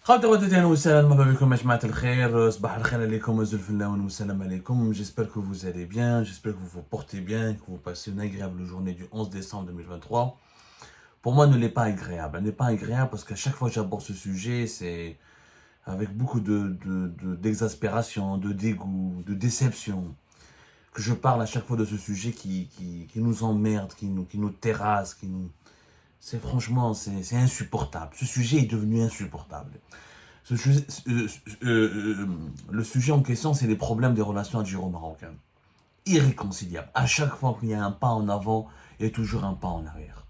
J'espère que vous allez bien, j'espère que vous vous portez bien, que vous passez une agréable journée du 11 décembre 2023. Pour moi, elle n'est pas agréable. Elle n'est pas agréable parce qu'à chaque fois que j'aborde ce sujet, c'est avec beaucoup d'exaspération, de dégoût, de déception, que je parle à chaque fois de ce sujet qui nous emmerde, qui nous terrasse, c'est insupportable. Ce sujet est devenu insupportable. Ce sujet- le sujet en question, c'est les problèmes des relations algéro-marocaines. Irréconciliables. À chaque fois qu'il y a un pas en avant, il y a toujours un pas en arrière.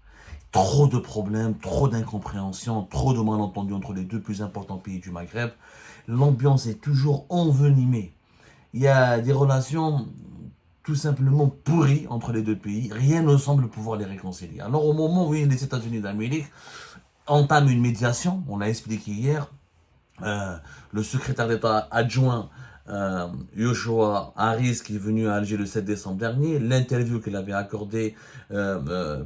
Trop de problèmes, trop d'incompréhension, trop de malentendus entre les deux plus importants pays du Maghreb. L'ambiance est toujours envenimée. Il y a des relations tout simplement pourries entre les deux pays. Rien ne semble pouvoir les réconcilier. Alors au moment où les États-Unis d'Amérique entament une médiation, on l'a expliqué hier, euh, le secrétaire d'État adjoint Joshua Harris, qui est venu à Alger le 7 décembre dernier, l'interview qu'il avait accordée,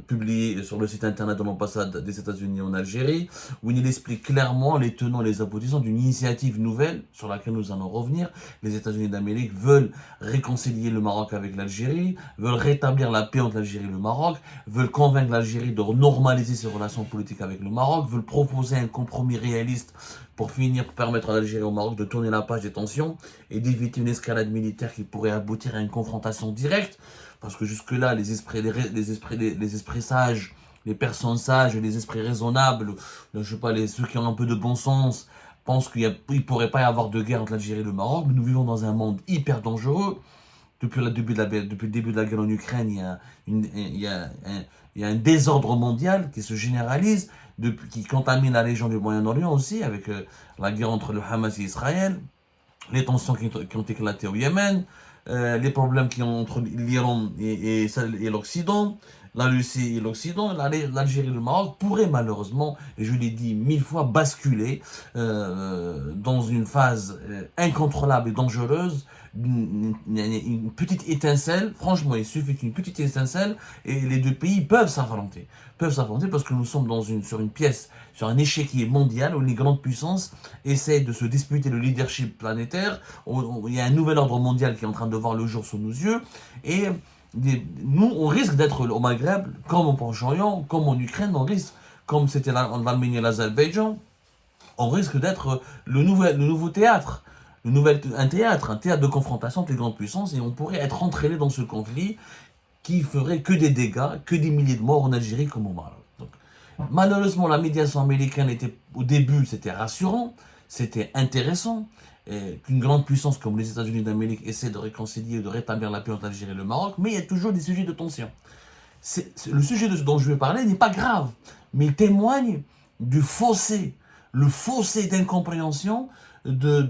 publiée sur le site internet de l'ambassade des États-Unis en Algérie, où il explique clairement les tenants et les aboutissants d'une initiative nouvelle sur laquelle nous allons revenir. Les États-Unis d'Amérique veulent réconcilier le Maroc avec l'Algérie, veulent rétablir la paix entre l'Algérie et le Maroc, veulent convaincre l'Algérie de normaliser ses relations politiques avec le Maroc, veulent proposer un compromis réaliste pour finir, pour permettre à l'Algérie et au Maroc de tourner la page des tensions et d'éviter une escalade militaire qui pourrait aboutir à une confrontation directe. Parce que jusque-là, les esprits sages, les personnes sages, les esprits raisonnables, je sais pas, ceux qui ont un peu de bon sens, pensent qu'il ne pourrait pas y avoir de guerre entre l'Algérie et le Maroc. Mais nous vivons dans un monde hyper dangereux. Depuis le début de la guerre en Ukraine, il y a un désordre mondial qui se généralise, qui contamine la région du Moyen-Orient aussi, avec la guerre entre le Hamas et Israël, les tensions qui ont éclaté au Yémen, les problèmes qui ont entre l'Iran et l'Occident, la Russie et l'Occident, l'Algérie et le Maroc pourraient malheureusement, et je l'ai dit mille fois, basculer dans une phase incontrôlable et dangereuse. Une petite étincelle, franchement, il suffit qu'une petite étincelle et les deux pays peuvent s'affronter. Peuvent s'affronter parce que nous sommes sur une pièce, sur un échiquier mondial où les grandes puissances essaient de se disputer le leadership planétaire. Il y a un nouvel ordre mondial qui est en train de voir le jour sous nos yeux. Et nous, on risque d'être au Maghreb, comme au Proche-Orient, comme en Ukraine, on risque, comme c'était en Arménie et l'Azerbaïdjan, on risque d'être le nouveau théâtre. Un théâtre de confrontation entre les grandes puissances, et on pourrait être entraîné dans ce conflit qui ferait que des dégâts, que des milliers de morts en Algérie comme au Maroc. Donc, malheureusement, la médiation américaine était, au début, c'était rassurant, c'était intéressant, qu'une grande puissance comme les États-Unis d'Amérique essaie de réconcilier, de rétablir la paix entre l'Algérie et le Maroc, mais il y a toujours des sujets de tension. Le sujet dont je vais parler n'est pas grave, mais il témoigne du fossé, le fossé d'incompréhension, de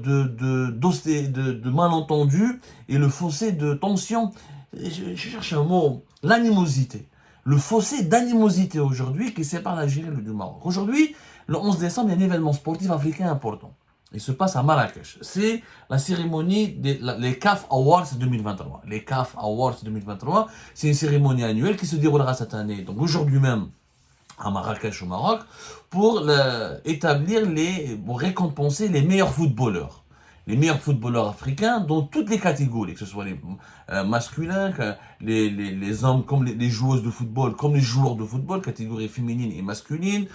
malentendus et le fossé de tension. Je cherche un mot, l'animosité. Le fossé d'animosité aujourd'hui qui sépare l'Algérie du Maroc. Aujourd'hui, le 11 décembre, il y a un événement sportif africain important. Il se passe à Marrakech. C'est la cérémonie les CAF Awards 2023. Les CAF Awards 2023, c'est une cérémonie annuelle qui se déroulera cette année, donc aujourd'hui même, à Marrakech au Maroc, pour récompenser les meilleurs footballeurs. Les meilleurs footballeurs africains dans toutes les catégories, que ce soit les masculins, les hommes, comme les joueuses de football, comme les joueurs de football, catégorie féminine et masculine,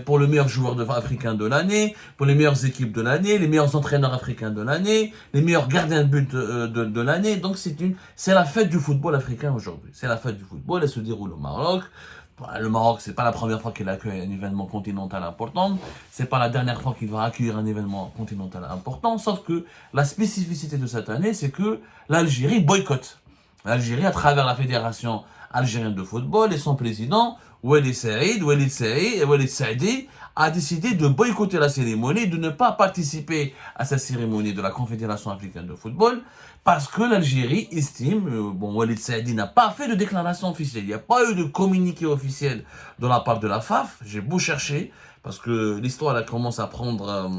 pour le meilleur joueur africain de l'année, pour les meilleures équipes de l'année, les meilleurs entraîneurs africains de l'année, les meilleurs gardiens de but de l'année. Donc c'est la fête du football africain aujourd'hui. C'est la fête du football, elle se déroule au Maroc. Le Maroc, c'est pas la première fois qu'il accueille un événement continental important, c'est pas la dernière fois qu'il va accueillir un événement continental important, sauf que la spécificité de cette année, c'est que l'Algérie boycotte. L'Algérie, à travers la Fédération algérienne de football et son président, Walid Saidi, a décidé de boycotter la cérémonie, de ne pas participer à cette cérémonie de la Confédération africaine de football, parce que l'Algérie estime, Walid Saidi n'a pas fait de déclaration officielle, il n'y a pas eu de communiqué officiel de la part de la FAF, j'ai beau chercher, parce que l'histoire elle commence à prendre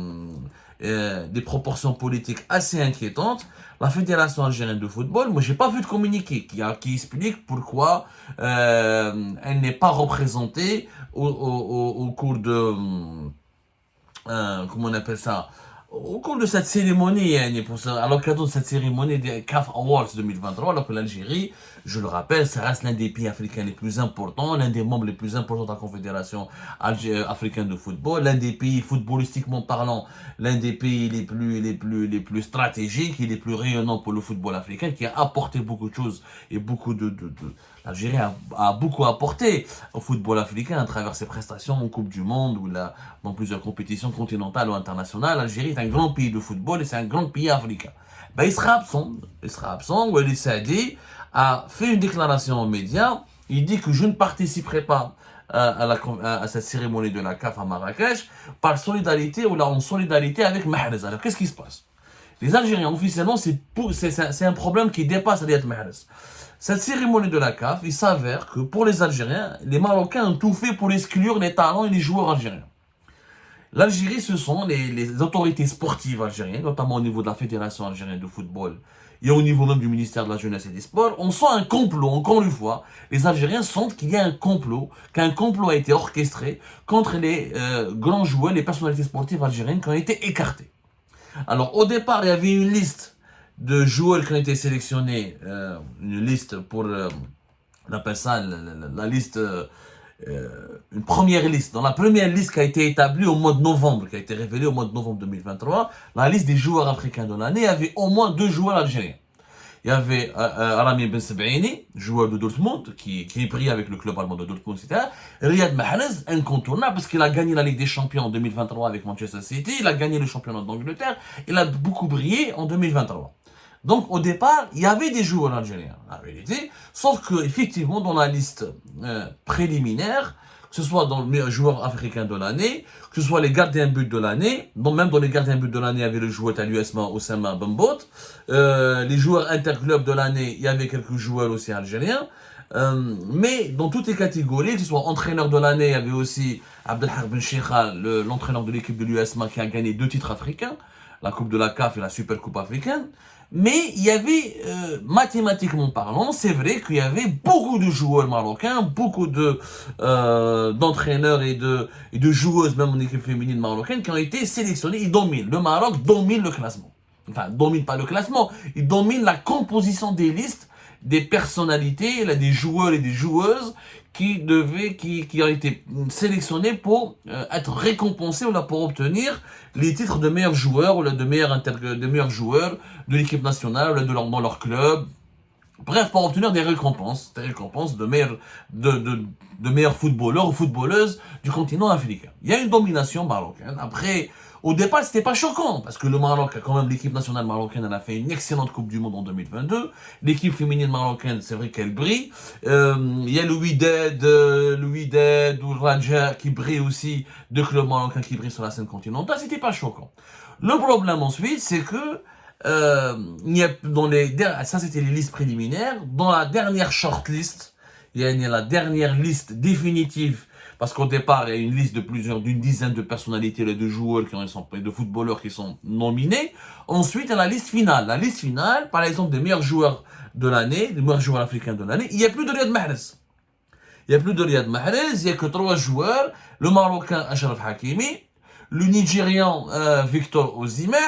des proportions politiques assez inquiétantes. La Fédération algérienne de football, moi j'ai pas vu de communiqué qui explique pourquoi elle n'est pas représentée au cours comment on appelle ça, au cours de cette cérémonie, à l'occasion de cette cérémonie des CAF Awards 2023, alors que l'Algérie, je le rappelle, ça reste l'un des pays africains les plus importants, l'un des membres les plus importants de la Confédération africaine de football, l'un des pays footballistiquement parlant, l'un des pays les plus stratégiques et les plus rayonnants pour le football africain, qui a apporté beaucoup de choses et l'Algérie a beaucoup apporté au football africain à travers ses prestations en Coupe du Monde ou dans plusieurs compétitions continentales ou internationales. L'Algérie est un grand pays de football et c'est un grand pays africain. Ben, il sera absent. Walid Saadi a fait une déclaration aux médias. Il dit que je ne participerai pas à cette cérémonie de la CAF à Marrakech en solidarité avec Mahrez. Alors qu'est-ce qui se passe? Les Algériens, officiellement, c'est un problème qui dépasse Riyad Mahrez. Cette cérémonie de la CAF, il s'avère que pour les Algériens, les Marocains ont tout fait pour exclure les talents et les joueurs algériens. L'Algérie, ce sont les autorités sportives algériennes, notamment au niveau de la Fédération algérienne de football et au niveau même du ministère de la Jeunesse et des Sports. On sent un complot, encore une fois. Les Algériens sentent qu'il y a un complot, qu'un complot a été orchestré contre les grands joueurs, les personnalités sportives algériennes qui ont été écartées. Alors, au départ, il y avait une liste de joueurs qui ont été sélectionnés, une liste pour, on appelle ça la liste, une première liste. Dans la première liste qui a été établie au mois de novembre, qui a été révélée au mois de novembre 2023, la liste des joueurs africains de l'année, il y avait au moins 2 joueurs algériens. Il y avait Rami Ben Sebaini, joueur de Dortmund, qui est pris avec le club allemand de Dortmund, etc. Riyad Mahrez, incontournable, parce qu'il a gagné la Ligue des Champions en 2023 avec Manchester City, il a gagné le championnat d'Angleterre, il a beaucoup brillé en 2023. Donc au départ, il y avait des joueurs algériens, en réalité, sauf qu'effectivement, dans la liste préliminaire, que ce soit dans le meilleur joueur africain de l'année, que ce soit les gardiens but de l'année, même dans les gardiens but de l'année, il y avait le joueur à l'USMA Oussama Bembot, les joueurs interclubs de l'année, il y avait quelques joueurs aussi algériens, mais dans toutes les catégories, que ce soit entraîneur de l'année, il y avait aussi Abdelhak Ben Cheikha, l'entraîneur de l'équipe de l'USMA qui a gagné 2 titres africains, la Coupe de la CAF et la Super Coupe africaine. Mais il y avait, mathématiquement parlant, c'est vrai qu'il y avait beaucoup de joueurs marocains, beaucoup d'entraîneurs et de joueuses, même en équipe féminine marocaine, qui ont été sélectionnés. Ils dominent. Le Maroc domine le classement. Enfin, domine pas le classement, il domine la composition des listes, des personnalités, des joueurs et des joueuses qui ont été sélectionnés pour être récompensés ou là pour obtenir les titres de meilleurs joueurs ou là de meilleurs joueurs de l'équipe nationale ou là dans leur club. Bref, pour obtenir des récompenses de meilleurs footballeurs ou footballeuses du continent africain. Il y a une domination marocaine. Après, au départ, c'était pas choquant, parce que le Maroc, quand même, l'équipe nationale marocaine, elle a fait une excellente Coupe du Monde en 2022. L'équipe féminine marocaine, c'est vrai qu'elle brille. Il y a le Wydad ou le Raja qui brille aussi, 2 clubs marocains qui brillent sur la scène continentale. C'était pas choquant. Le problème ensuite, c'est que ça c'était les listes préliminaires. Dans la dernière shortlist, il y a la dernière liste définitive, parce qu'au départ il y a une liste d'une dizaine de personnalités, de joueurs de footballeurs qui sont nominés. Ensuite il y a la liste finale. La liste finale, par exemple, des meilleurs joueurs de l'année, des meilleurs joueurs africains de l'année. Il n'y a plus de Riyad Mahrez. Il n'y a que 3 joueurs. Le Marocain Achraf Hakimi, le Nigérian Victor Osimhen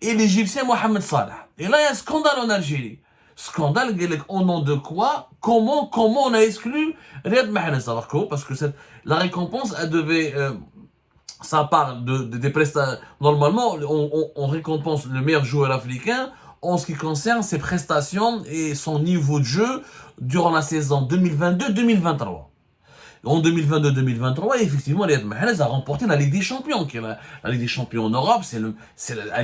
et l'Égyptien Mohamed Salah. Et là, il y a un scandale en Algérie. Scandale, au nom de quoi? Comment on a exclu Riyad Mahrez? Alors quoi? Parce que la récompense, elle devait... ça part des prestations... Normalement, on récompense le meilleur joueur africain en ce qui concerne ses prestations et son niveau de jeu durant la saison 2022-2023. En 2022-2023, effectivement, Riyad Mahrez a remporté la Ligue des Champions. La Ligue des Champions en Europe, elle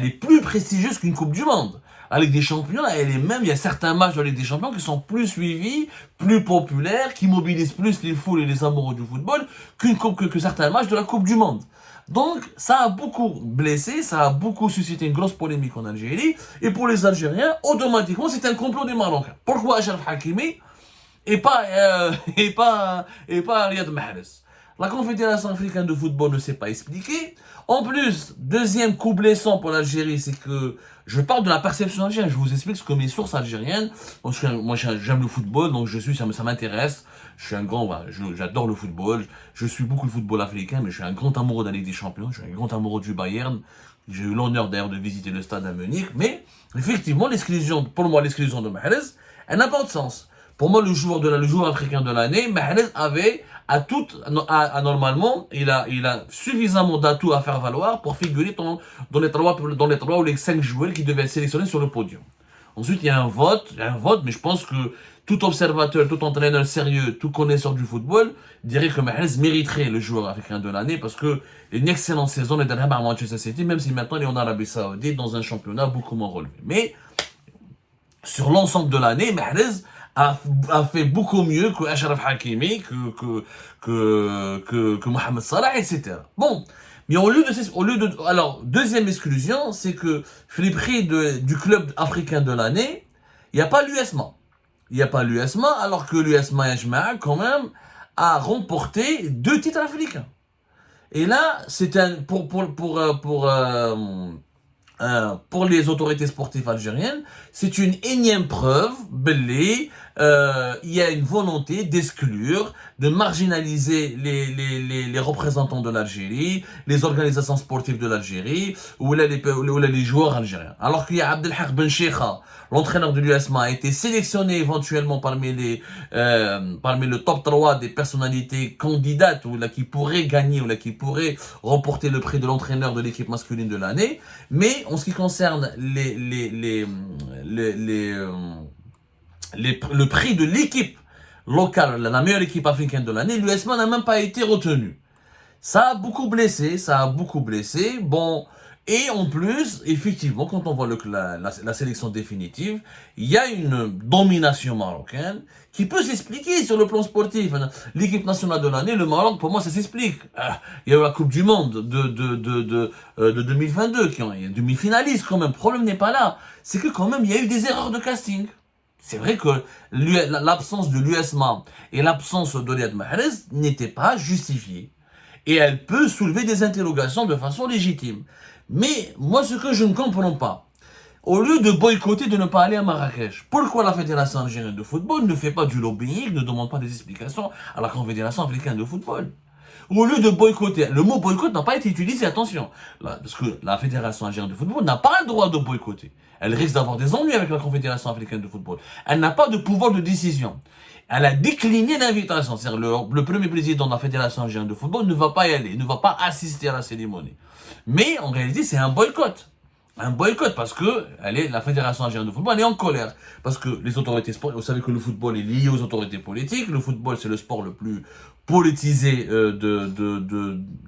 est plus prestigieuse qu'une Coupe du Monde. La Ligue des Champions, il y a certains matchs de la Ligue des Champions qui sont plus suivis, plus populaires, qui mobilisent plus les foules et les amoureux du football que certains matchs de la Coupe du Monde. Donc, ça a beaucoup blessé, ça a beaucoup suscité une grosse polémique en Algérie. Et pour les Algériens, automatiquement, c'est un complot des Marocains. Pourquoi Achraf Hakimi et pas Riyad Mahrez? La Confédération africaine de football ne s'est pas expliquée. En plus, deuxième coup blessant pour l'Algérie, c'est que je parle de la perception algérienne. Je vous explique ce que mes sources algériennes. Moi, j'aime le football, donc ça m'intéresse. Je suis un grand, voilà, j'adore le football. Je suis beaucoup le football africain, mais je suis un grand amoureux de la Ligue des Champions. Je suis un grand amoureux du Bayern. J'ai eu l'honneur d'ailleurs de visiter le stade à Munich. Mais effectivement, l'exclusion, pour moi, l'exclusion de Mahrez, elle n'a pas de sens. Pour moi, le joueur africain de l'année, Mahrez avait normalement, il a suffisamment d'atouts à faire valoir pour figurer dans les trois ou les 5 joueurs qui devaient être sélectionnés sur le podium. Ensuite, il y a un vote, mais je pense que tout observateur, tout entraîneur sérieux, tout connaisseur du football dirait que Mahrez mériterait le joueur africain de l'année parce que une excellente saison les dernières à Manchester City, même si maintenant il est en Arabie Saoudite dans un championnat beaucoup moins relevé. Mais sur l'ensemble de l'année, Mahrez a fait beaucoup mieux que Achraf Hakimi, que Mohamed Salah, etc. Bon, mais alors, deuxième exclusion, c'est que les prix du club africain de l'année, il n'y a pas l'USMA. Il n'y a pas l'USMA, alors que l'USMA Yajma'a, quand même, a remporté 2 titres africains. Et là, c'est pour les autorités sportives algériennes, c'est une énième preuve, il y a une volonté d'exclure, de marginaliser les représentants de l'Algérie, les organisations sportives de l'Algérie, ou les joueurs algériens. Alors qu'il y a Abdelhak Ben Cheikha, l'entraîneur de l'USMA, a été sélectionné éventuellement parmi le top 3 des personnalités candidates qui pourraient gagner ou qui pourraient remporter le prix de l'entraîneur de l'équipe masculine de l'année. Mais en ce qui concerne le prix de l'équipe locale, la meilleure équipe africaine de l'année, l'USMA n'a même pas été retenu. Ça a beaucoup blessé. Bon, et en plus, effectivement, quand on voit la sélection définitive, il y a une domination marocaine qui peut s'expliquer sur le plan sportif. L'équipe nationale de l'année, le Maroc, pour moi, ça s'explique. Il y a eu la Coupe du Monde de 2022, qui est demi-finaliste quand même. Le problème n'est pas là. C'est que quand même, il y a eu des erreurs de casting. C'est vrai que l'absence de l'USMA et l'absence de Riyad Mahrez n'étaient pas justifiées. Et elle peut soulever des interrogations de façon légitime. Mais moi, ce que je ne comprends pas, au lieu de boycotter, de ne pas aller à Marrakech, pourquoi la Fédération algérienne de football ne fait pas du lobbying, ne demande pas des explications à la Confédération africaine de football? Au lieu de boycotter, le mot boycott n'a pas été utilisé, attention, parce que la Fédération algérienne de football n'a pas le droit de boycotter. Elle risque d'avoir des ennuis avec la Confédération africaine de football. Elle n'a pas de pouvoir de décision. Elle a décliné l'invitation. C'est-à-dire le premier président de la Fédération algérienne de football ne va pas y aller, ne va pas assister à la cérémonie. Mais en réalité, c'est un boycott. Un boycott parce que la Fédération algérienne de football elle est en colère. Parce que les autorités sportives, vous savez que le football est lié aux autorités politiques. Le football, c'est le sport le plus politisé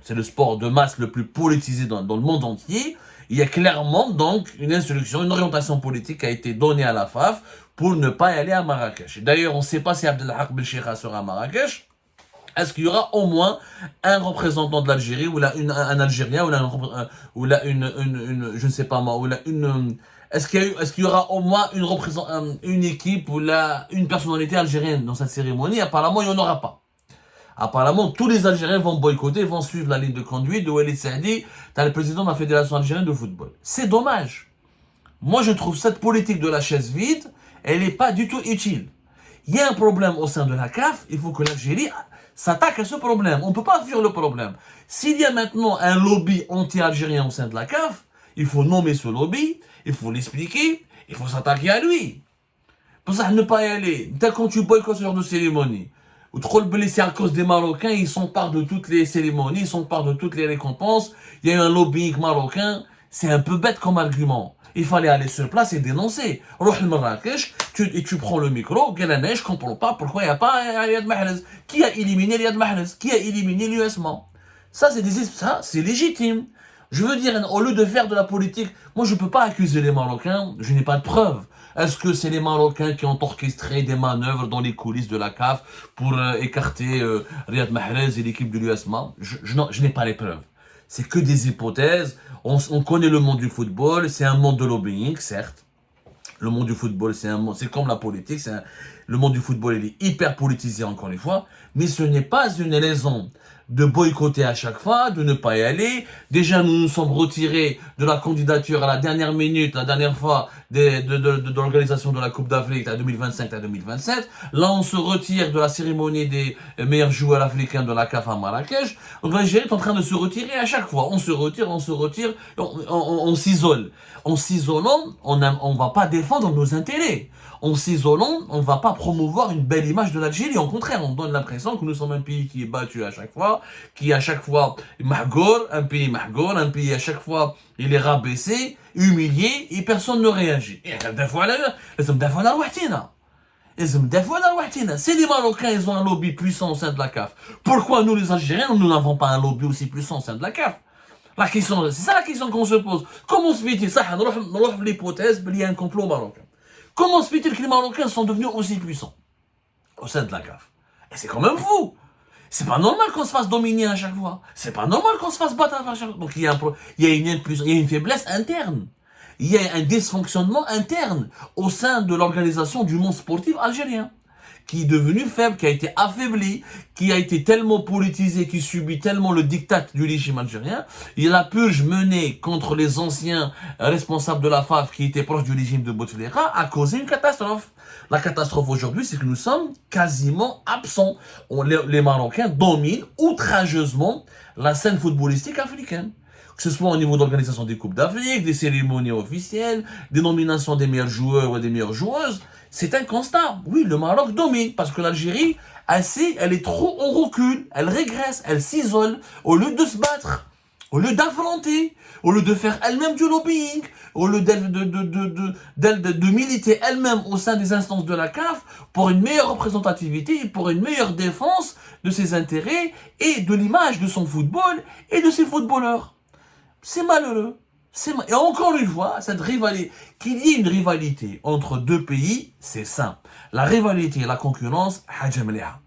c'est le sport de masse le plus politisé dans le monde entier. Il y a clairement donc une instruction, une orientation politique qui a été donnée à la FAF pour ne pas y aller à Marrakech. D'ailleurs, on ne sait pas si Abdelhak Ben Cheikha sera à Marrakech. Est-ce qu'il y aura au moins un représentant de l'Algérie ou un Algérien je ne sais pas moi, est-ce qu'il y aura au moins une équipe ou une personnalité algérienne dans cette cérémonie? Apparemment, il n'y en aura pas. Apparemment, tous les Algériens vont boycotter, vont suivre la ligne de conduite de Walid Saadi, le président de la Fédération algérienne de football. C'est dommage. Moi, je trouve cette politique de la chaise vide, elle n'est pas du tout utile. Il y a un problème au sein de la CAF, il faut que l'Algérie s'attaque à ce problème. On ne peut pas fuir le problème. S'il y a maintenant un lobby anti-algérien au sein de la CAF, il faut nommer ce lobby, il faut l'expliquer, il faut s'attaquer à lui. Pour ça, ne pas y aller. Quand tu boycottes ce genre de cérémonie, ou trop le blessé à cause des Marocains, ils s'emparent de toutes les cérémonies, ils s'emparent de toutes les récompenses, il y a eu un lobbying marocain, c'est un peu bête comme argument. Il fallait aller sur place et dénoncer. Roh Marrakech, tu prends le micro, Galané, je comprends pas pourquoi il n'y a pas Riyad Mahrez. Qui a éliminé Riyad Mahrez? Qui a éliminé l'USMA? Ça, c'est légitime. Je veux dire, au lieu de faire de la politique, moi je ne peux pas accuser les Marocains, je n'ai pas de preuves. Est-ce que c'est les Marocains qui ont orchestré des manœuvres dans les coulisses de la CAF pour écarter Riyad Mahrez et l'équipe de l'USMA? Je n'ai pas les preuves. C'est que des hypothèses. On connaît le monde du football, c'est un monde de lobbying, certes. Le monde du football, c'est comme la politique. Le monde du football, il est hyper politisé, encore une fois. Mais ce n'est pas une raison de boycotter à chaque fois, de ne pas y aller. Déjà, nous nous sommes retirés de la candidature à la dernière minute, la dernière fois, de l'organisation de la Coupe d'Afrique à 2025 à 2027. Là, on se retire de la cérémonie des meilleurs joueurs africains de la CAF à Marrakech. Donc l'Algérie est en train de se retirer à chaque fois. On se retire, on s'isole. En s'isolant, on ne va pas défendre nos intérêts. En s'isolant, on ne va pas promouvoir une belle image de l'Algérie. Au contraire, on donne l'impression que nous sommes un pays qui est battu à chaque fois, qui à chaque fois mahgour, un pays à chaque fois il est rabaissé, humilié, et personne ne réagit. Si les Marocains ils ont un lobby puissant au sein de la CAF, pourquoi nous les Algériens nous n'avons pas un lobby aussi puissant au sein de la CAF? La question, c'est ça la question qu'on se pose. Comment se fait-il ça? On a l'hypothèse qu'il y a un complot marocain. Comment se fait-il que les Marocains sont devenus aussi puissants au sein de la CAF? Et c'est quand même fou. C'est pas normal qu'on se fasse dominer à chaque fois. C'est pas normal qu'on se fasse battre à chaque fois. Donc il y a une faiblesse interne. Il y a un dysfonctionnement interne au sein de l'organisation du monde sportif algérien, qui est devenu faible, qui a été affaibli, qui a été tellement politisé, qui subit tellement le diktat du régime algérien. Et la purge menée contre les anciens responsables de la FAF qui étaient proches du régime de Bouteflika a causé une catastrophe. La catastrophe aujourd'hui, c'est que nous sommes quasiment absents. Les Marocains dominent outrageusement la scène footballistique africaine. Que ce soit au niveau d'organisation des Coupes d'Afrique, des cérémonies officielles, des nominations des meilleurs joueurs ou des meilleures joueuses. C'est un constat. Oui, le Maroc domine parce que l'Algérie, elle est trop en recul, elle régresse, elle s'isole au lieu de se battre, au lieu d'affronter, au lieu de faire elle-même du lobbying, au lieu de militer elle-même au sein des instances de la CAF pour une meilleure représentativité et pour une meilleure défense de ses intérêts et de l'image de son football et de ses footballeurs. C'est malheureux. Et encore une fois, cette rivalité, qu'il y ait une rivalité entre deux pays, c'est sain. La rivalité et la concurrence,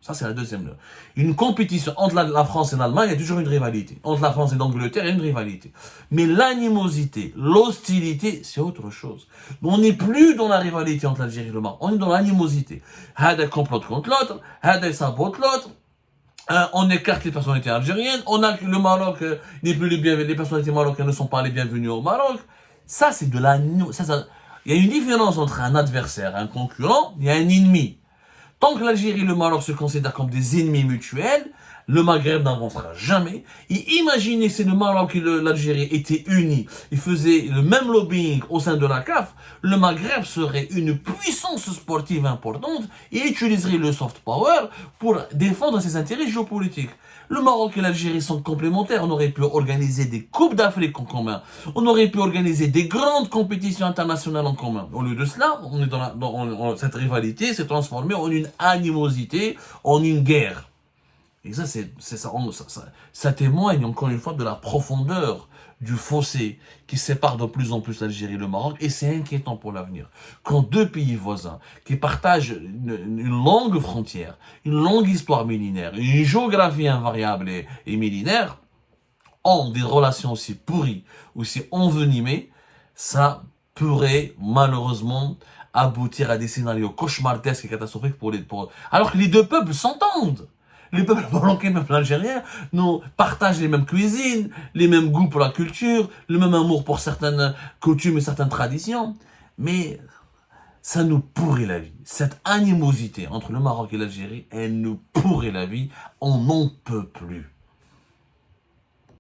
ça c'est la deuxième. Une compétition entre la France et l'Allemagne, il y a toujours une rivalité. Entre la France et l'Angleterre, il y a une rivalité. Mais l'animosité, l'hostilité, c'est autre chose. On n'est plus dans la rivalité entre l'Algérie et le Maroc. On est dans l'animosité. Hada complote contre l'autre, Hada sabote l'autre. On écarte les personnalités algériennes, on a le Maroc n'est plus les personnalités marocaines ne sont pas les bienvenues au Maroc. Ça c'est de la il y a une différence entre un adversaire, un concurrent, il y a un ennemi. Tant que l'Algérie et le Maroc se considèrent comme des ennemis mutuels, le Maghreb n'avancera jamais. Et imaginez si le Maroc et l'Algérie étaient unis, ils faisaient le même lobbying au sein de la CAF, le Maghreb serait une puissance sportive importante et utiliserait le soft power pour défendre ses intérêts géopolitiques. Le Maroc et l'Algérie sont complémentaires. On aurait pu organiser des Coupes d'Afrique en commun. On aurait pu organiser des grandes compétitions internationales en commun. Au lieu de cela, on est cette rivalité s'est transformée en une animosité, en une guerre. Et ça témoigne encore une fois de la profondeur du fossé qui sépare de plus en plus l'Algérie et le Maroc, et c'est inquiétant pour l'avenir. Quand deux pays voisins qui partagent une longue frontière, une longue histoire millénaire, une géographie invariable et millénaire, ont des relations aussi pourries, aussi envenimées, ça pourrait malheureusement aboutir à des scénarios cauchemardesques et catastrophiques alors que les deux peuples s'entendent. Les peuples marocains et les peuples algériens nous partagent les mêmes cuisines, les mêmes goûts pour la culture, le même amour pour certaines coutumes et certaines traditions. Mais ça nous pourrit la vie. Cette animosité entre le Maroc et l'Algérie, elle nous pourrit la vie. On n'en peut plus.